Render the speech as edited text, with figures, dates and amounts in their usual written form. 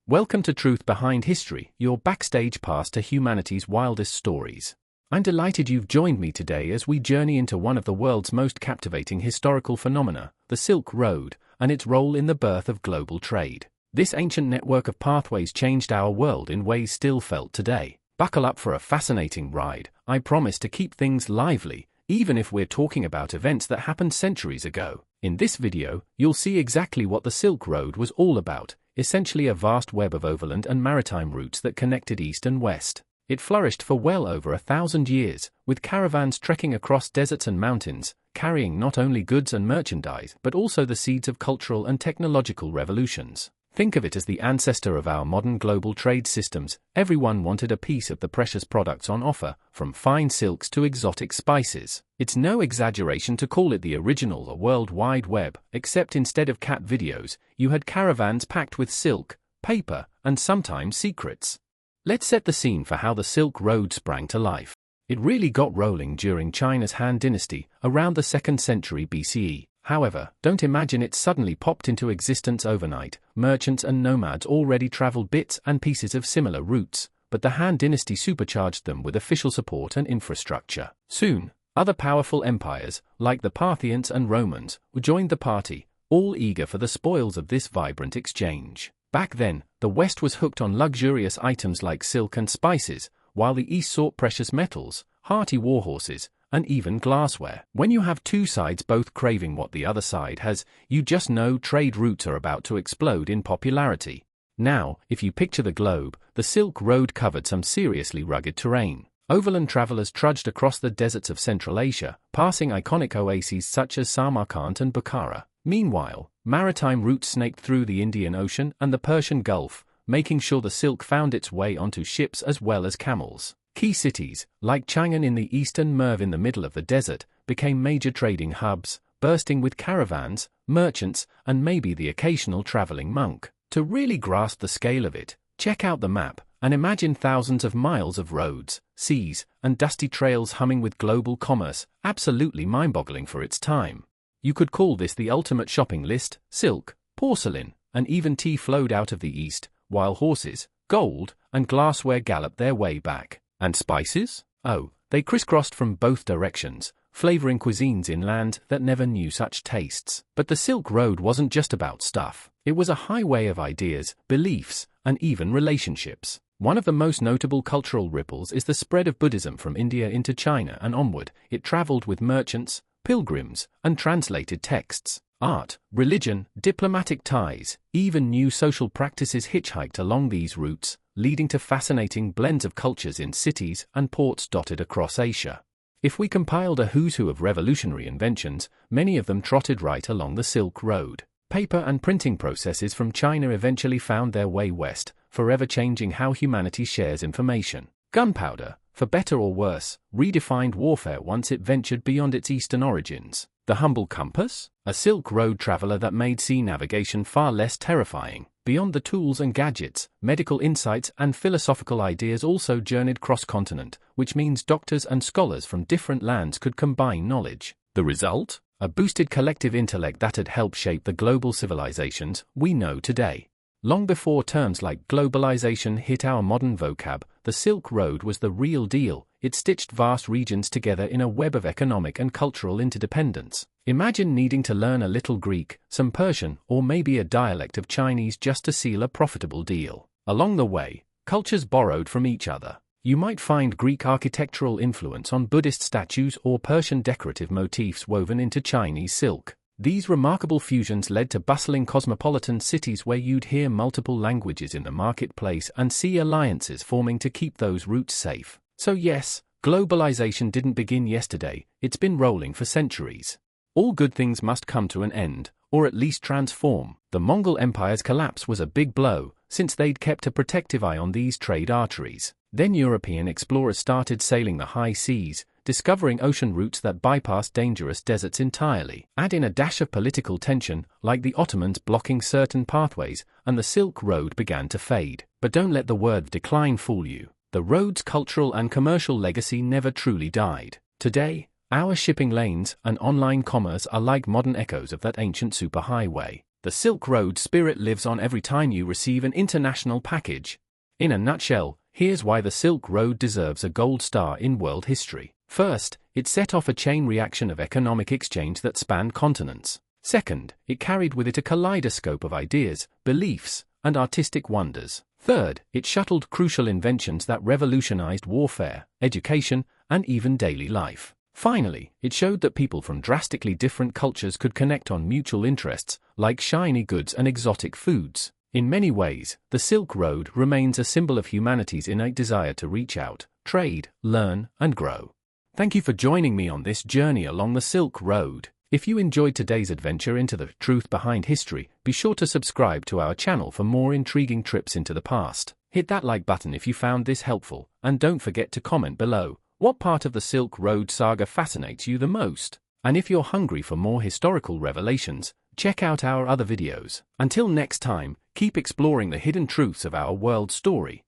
Welcome to Truth Behind History, your backstage pass to humanity's wildest stories. I'm delighted you've joined me today as we journey into one of the world's most captivating historical phenomena, the Silk Road, and its role in the birth of global trade. This ancient network of pathways changed our world in ways still felt today. Buckle up for a fascinating ride. I promise to keep things lively, even if we're talking about events that happened centuries ago. In this video, you'll see exactly what the Silk Road was all about, essentially a vast web of overland and maritime routes that connected east and west. It flourished for well over 1,000 years, with caravans trekking across deserts and mountains, carrying not only goods and merchandise but also the seeds of cultural and technological revolutions. Think of it as the ancestor of our modern global trade systems. Everyone wanted a piece of the precious products on offer, from fine silks to exotic spices. It's no exaggeration to call it the original World Wide Web, except instead of cat videos, you had caravans packed with silk, paper, and sometimes secrets. Let's set the scene for how the Silk Road sprang to life. It really got rolling during China's Han Dynasty, around the 2nd century BCE. However, don't imagine it suddenly popped into existence overnight. Merchants and nomads already traveled bits and pieces of similar routes, but the Han Dynasty supercharged them with official support and infrastructure. Soon, other powerful empires, like the Parthians and Romans, joined the party, all eager for the spoils of this vibrant exchange. Back then, the West was hooked on luxurious items like silk and spices, while the East sought precious metals, hearty warhorses, and even glassware. When you have two sides both craving what the other side has, you just know trade routes are about to explode in popularity. Now, if you picture the globe, the Silk Road covered some seriously rugged terrain. Overland travelers trudged across the deserts of Central Asia, passing iconic oases such as Samarkand and Bukhara. Meanwhile, maritime routes snaked through the Indian Ocean and the Persian Gulf, making sure the silk found its way onto ships as well as camels. Key cities, like Chang'an in the east and Merv in the middle of the desert, became major trading hubs, bursting with caravans, merchants, and maybe the occasional traveling monk. To really grasp the scale of it, check out the map, and imagine thousands of miles of roads, seas, and dusty trails humming with global commerce, absolutely mind-boggling for its time. You could call this the ultimate shopping list. Silk, porcelain, and even tea flowed out of the east, while horses, gold, and glassware galloped their way back. And spices? Oh, they crisscrossed from both directions, flavoring cuisines in lands that never knew such tastes. But the Silk Road wasn't just about stuff. It was a highway of ideas, beliefs, and even relationships. One of the most notable cultural ripples is the spread of Buddhism from India into China and onward. It traveled with merchants, pilgrims, and translated texts. Art, religion, diplomatic ties, even new social practices hitchhiked along these routes, leading to fascinating blends of cultures in cities and ports dotted across Asia. If we compiled a who's who of revolutionary inventions, many of them trotted right along the Silk Road. Paper and printing processes from China eventually found their way west, forever changing how humanity shares information. Gunpowder, for better or worse, redefined warfare once it ventured beyond its eastern origins. The humble compass? A Silk Road traveler that made sea navigation far less terrifying. Beyond the tools and gadgets, medical insights and philosophical ideas also journeyed cross-continent, which means doctors and scholars from different lands could combine knowledge. The result? A boosted collective intellect that had helped shape the global civilizations we know today. Long before terms like globalization hit our modern vocab, the Silk Road was the real deal. It stitched vast regions together in a web of economic and cultural interdependence. Imagine needing to learn a little Greek, some Persian, or maybe a dialect of Chinese just to seal a profitable deal. Along the way, cultures borrowed from each other. You might find Greek architectural influence on Buddhist statues or Persian decorative motifs woven into Chinese silk. These remarkable fusions led to bustling cosmopolitan cities where you'd hear multiple languages in the marketplace and see alliances forming to keep those routes safe. So yes, globalization didn't begin yesterday, it's been rolling for centuries. All good things must come to an end, or at least transform. The Mongol Empire's collapse was a big blow, since they'd kept a protective eye on these trade arteries. Then European explorers started sailing the high seas, discovering ocean routes that bypassed dangerous deserts entirely. Add in a dash of political tension, like the Ottomans blocking certain pathways, and the Silk Road began to fade. But don't let the word decline fool you. The road's cultural and commercial legacy never truly died. Today, our shipping lanes and online commerce are like modern echoes of that ancient superhighway. The Silk Road spirit lives on every time you receive an international package. In a nutshell, here's why the Silk Road deserves a gold star in world history. First, it set off a chain reaction of economic exchange that spanned continents. Second, it carried with it a kaleidoscope of ideas, beliefs, and artistic wonders. Third, it shuttled crucial inventions that revolutionized warfare, education, and even daily life. Finally, it showed that people from drastically different cultures could connect on mutual interests, like shiny goods and exotic foods. In many ways, the Silk Road remains a symbol of humanity's innate desire to reach out, trade, learn, and grow. Thank you for joining me on this journey along the Silk Road. If you enjoyed today's adventure into the truth behind history, be sure to subscribe to our channel for more intriguing trips into the past. Hit that like button if you found this helpful, and don't forget to comment below. What part of the Silk Road saga fascinates you the most? And if you're hungry for more historical revelations, check out our other videos. Until next time, keep exploring the hidden truths of our world story.